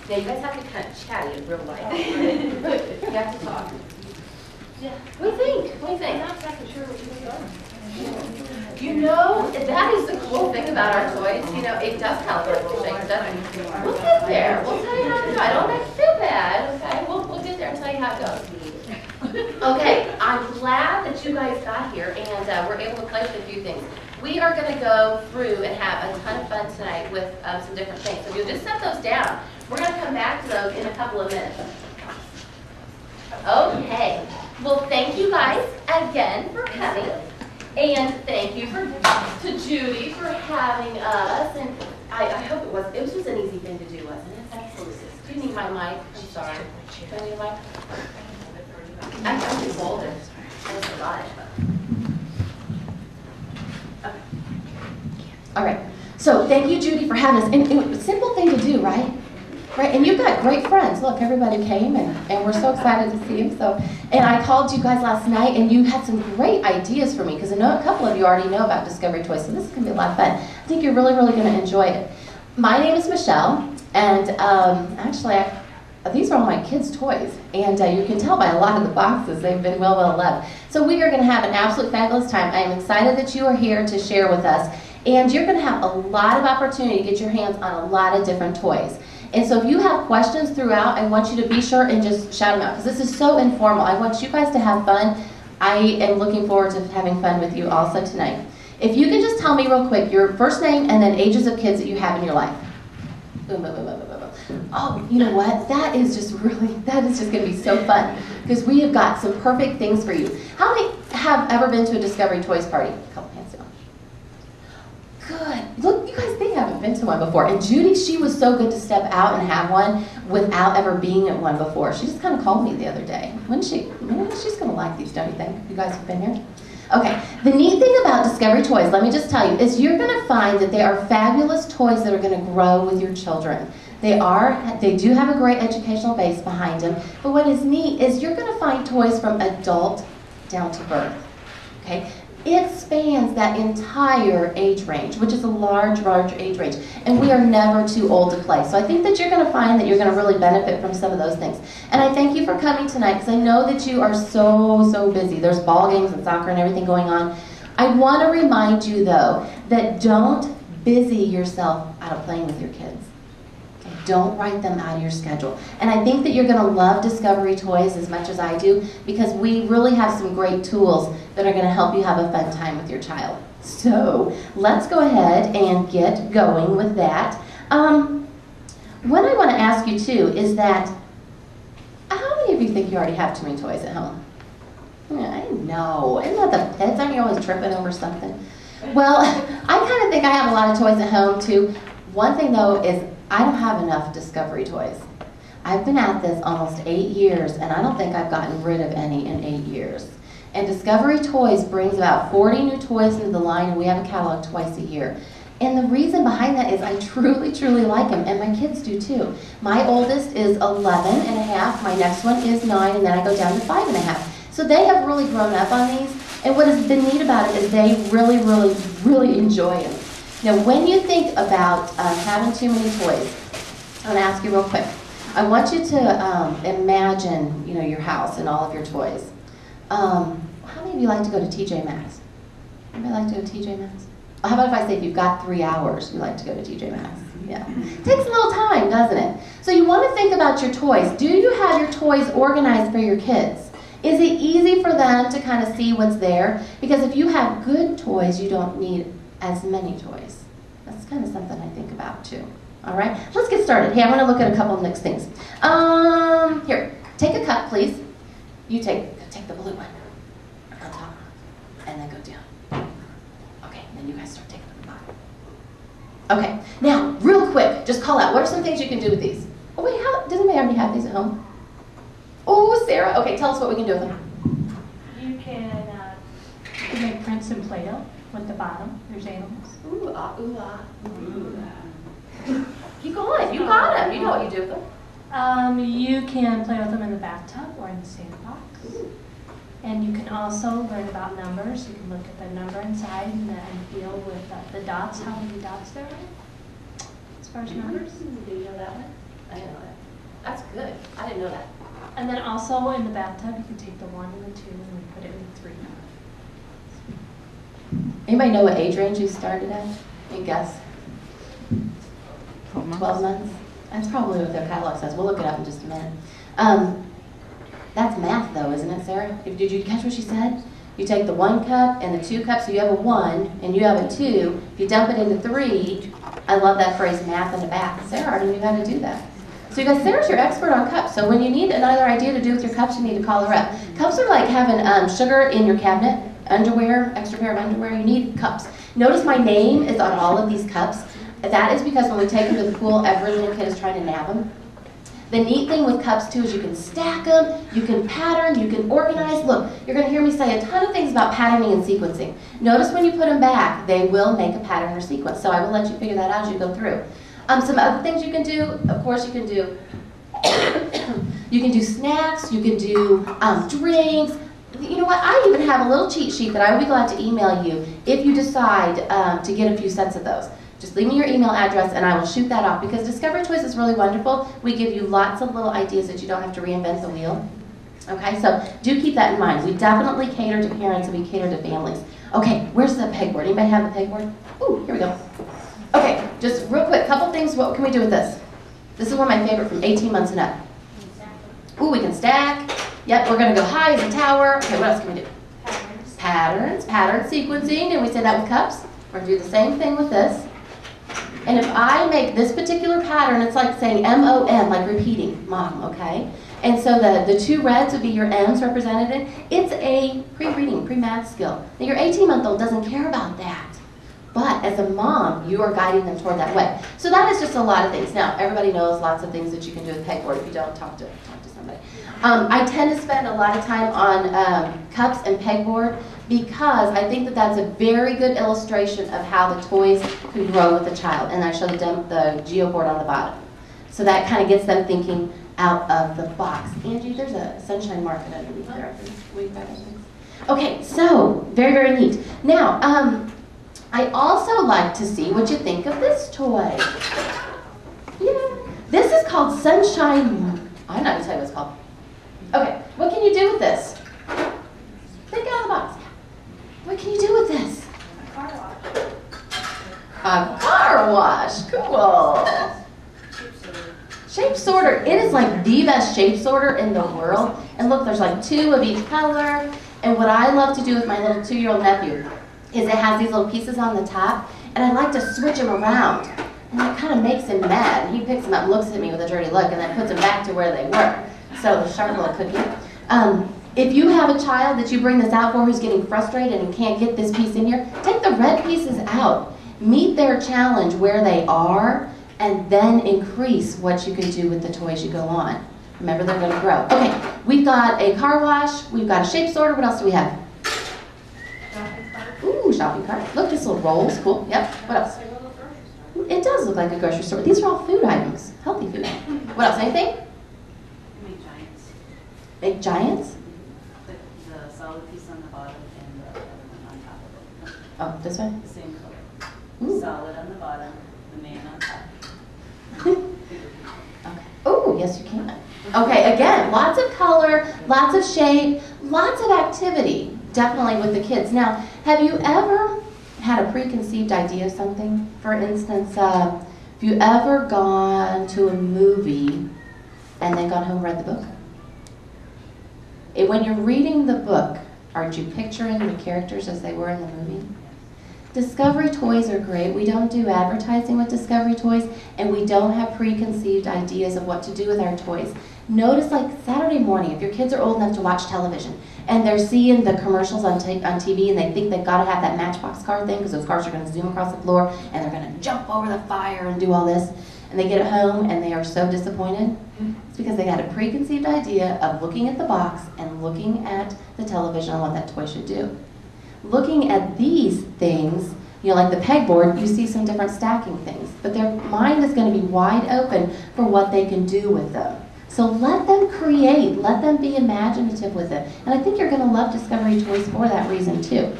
Now you guys have to kind of chatty in real life. You have to talk. Yeah. What do you think? What do you think? I'm not exactly sure what you are. You know, that is the cool thing about our toys. You know, it does kind of look like little shakes, doesn't it? We'll get there. We'll tell you how to do it. I don't make you feel bad, okay? We'll get there and tell you how it goes. Okay, I'm glad that you guys got here and we're able to play with a few things. We are going to go through and have a ton of fun tonight with some different things. So you'll just set those down. We're going to come back to those in a couple of minutes. Okay. Well, thank you guys again for coming. And thank you to Judy for having us. And I hope it was just an easy thing to do, wasn't it? Absolutely. Do you need my mic? I'm sorry. Do I need a mic? I'm just folded. I just forgot it. Okay. All right. So thank you, Judy, for having us. And a simple thing to do, right? Right. And you've got great friends. Look, everybody came, and we're so excited to see them. And I called you guys last night, and you had some great ideas for me because I know a couple of you already know about Discovery Toys. So this is going to be a lot of fun. I think you're really, really going to enjoy it. My name is Michelle, and actually, these are all my kids' toys, and you can tell by a lot of the boxes they've been well loved. So we are going to have an absolute fabulous time. I am excited that you are here to share with us, and you're going to have a lot of opportunity to get your hands on a lot of different toys. And so if you have questions throughout, I want you to be sure and just shout them out, because this is so informal. I want you guys to have fun. I am looking forward to having fun with you also tonight. If you can just tell me real quick your first name and then ages of kids that you have in your life. Boom, boom, boom, boom, boom, boom. Oh, you know what? That is just going to be so fun, because we have got some perfect things for you. How many have ever been to a Discovery Toys party? A couple hands down. Good. Look, you guys, they haven't been to one before. And Judy, she was so good to step out and have one without ever being at one before. She just kind of called me the other day. Wouldn't she? She's going to like these, don't you think? You guys have been here? Okay. The neat thing about Discovery Toys, let me just tell you, is you're going to find that they are fabulous toys that are going to grow with your children. They do have a great educational base behind them. But what is neat is you're going to find toys from adult down to birth. Okay? It spans that entire age range, which is a large age range. And we are never too old to play. So I think that you're going to find that you're going to really benefit from some of those things. And I thank you for coming tonight, because I know that you are so busy. There's ball games and soccer and everything going on. I want to remind you, though, that don't busy yourself out of playing with your kids. Don't write them out of your schedule. And I think that you're going to love Discovery Toys as much as I do, because we really have some great tools that are going to help you have a fun time with your child. So let's go ahead and get going with that. What I want to ask you too is that, how many of you think you already have too many toys at home? Yeah, I know. Isn't that the pets? Aren't you always tripping over something? Well, I kind of think I have a lot of toys at home too. One thing though is I don't have enough Discovery Toys. I've been at this almost 8 years, and I don't think I've gotten rid of any in 8 years. And Discovery Toys brings about 40 new toys into the line, and we have a catalog twice a year. And the reason behind that is I truly like them, and my kids do too. My oldest is 11 and a half, my next one is 9, and then I go down to 5 and a half. So they have really grown up on these, and what has been neat about it is they really enjoy them. Now, when you think about having too many toys, I'm going to ask you real quick. I want you to imagine, your house and all of your toys. How many of you like to go to TJ Maxx? Anybody like to go to TJ Maxx? How about if I say if you've got 3 hours, you like to go to TJ Maxx? Yeah. It takes a little time, doesn't it? So you want to think about your toys. Do you have your toys organized for your kids? Is it easy for them to kind of see what's there? Because if you have good toys, you don't need as many toys. That's kind of something I think about too. All right, let's get started. Hey, I'm going to look at a couple of next things. Here, take a cup, please. You take the blue one on top, and then go down. Okay, and then you guys start taking the bottom. Okay, now, real quick, just call out. What are some things you can do with these? Oh wait, does anybody already have these at home? Oh, Sarah. Okay, tell us what we can do with them. You can make prints in Play-Doh with the bottom. There's animals. Ooh, ah, ooh, ah. Ooh. Keep going. You got them. You know what you do with them. You can play with them in the bathtub or in the sandbox. Ooh. And you can also learn about numbers. You can look at the number inside and feel with the dots, how many dots there are as far as numbers. Do you know that one? I didn't know that. That's good. I didn't know that. And then also in the bathtub, you can take the 1 and the 2 and we put it in the 3. Anybody know what age range you started at? Any guess? 12 months? That's probably what their catalog says. We'll look it up in just a minute. That's math though, isn't it, Sarah? Did you catch what she said? You take the 1 cup and the 2 cups, so you have a 1 and you have a 2. If you dump it into 3, I love that phrase, math in the bath. Sarah already knew how to do that. So you guys, Sarah's your expert on cups. So when you need another idea to do with your cups, you need to call her up. Cups are like having sugar in your cabinet, underwear, extra pair of underwear. You need cups. Notice my name is on all of these cups. That is because when we take them to the pool, every little kid is trying to nab them. The neat thing with cups too is you can stack them, you can pattern, you can organize. Look, you're going to hear me say a ton of things about patterning and sequencing. Notice when you put them back, they will make a pattern or sequence. So I will let you figure that out as you go through. Some other things you can do, of course, you can do snacks, you can do drinks. You know what? I even have a little cheat sheet that I will be glad to email you if you decide to get a few sets of those. Just leave me your email address and I will shoot that off because Discovery Toys is really wonderful. We give you lots of little ideas that you don't have to reinvent the wheel. Okay, so do keep that in mind. We definitely cater to parents and we cater to families. Okay, where's the pegboard? Anybody have the pegboard? Ooh, here we go. Okay, just real quick, couple things. What can we do with this? This is one of my favorite from 18 months and up. Ooh, we can stack. Yep, we're going to go high as a tower. Okay, what else can we do? Patterns. Pattern sequencing. And we say that with cups. We're going to do the same thing with this. And if I make this particular pattern, it's like saying M-O-M, like repeating, mom, okay? And so the 2 reds would be your M's represented in. It's a pre-reading, pre-math skill. Now your 18-month-old doesn't care about that. But as a mom, you are guiding them toward that way. So that is just a lot of things. Now, everybody knows lots of things that you can do with pegboard. If you don't, talk to somebody. I tend to spend a lot of time on cups and pegboard because I think that that's a very good illustration of how the toys can grow with the child. And I show the geoboard on the bottom. So that kind of gets them thinking out of the box. Angie, there's a sunshine market underneath there. Okay, so very, very neat. Now, I also like to see what you think of this toy. Yeah. This is called Sunshine. I'm not going to tell you what it's called. Okay, what can you do with this? Think out of the box. What can you do with this? A car wash. A car wash. Cool. Shape sorter. It is like the best shape sorter in the world. And look, there's like 2 of each color. And what I love to do with my little 2-year-old nephew is it has these little pieces on the top, and I like to switch them around. And that kind of makes him mad. He picks them up and looks at me with a dirty look and then puts them back to where they were. So the sharp little cookie. If you have a child that you bring this out for who's getting frustrated and can't get this piece in here, take the red pieces out. Meet their challenge where they are, and then increase what you can do with the toys you go on. Remember, they're going to grow. Okay, we've got a car wash. We've got a shape sorter. What else do we have? Ooh, shopping cart. Look, this little rolls. Cool. Yep. What else? It does look like a grocery store. These are all food items. Healthy food items. What else? Anything? Make giants. Make giants? The solid piece on the bottom and the other one on top of it. Oh, this one? The same color. Ooh. Solid on the bottom, the man on top. Okay. Oh, yes you can. Okay, again, lots of color, lots of shape, lots of activity, definitely with the kids. Now, have you ever had a preconceived idea of something? For instance, have you ever gone to a movie and then gone home and read the book? When you're reading the book, aren't you picturing the characters as they were in the movie? Discovery Toys are great. We don't do advertising with Discovery Toys, and we don't have preconceived ideas of what to do with our toys. Notice, like Saturday morning, if your kids are old enough to watch television, and they're seeing the commercials on TV, and they think they've got to have that Matchbox car thing, because those cars are going to zoom across the floor, and they're going to jump over the fire and do all this, and they get it home, and they are so disappointed. It's because they had a preconceived idea of looking at the box and looking at the television on what that toy should do. Looking at these things, you know, like the pegboard, you see some different stacking things, but their mind is going to be wide open for what they can do with them. So let them create, let them be imaginative with it. And I think you're going to love Discovery Toys for that reason too.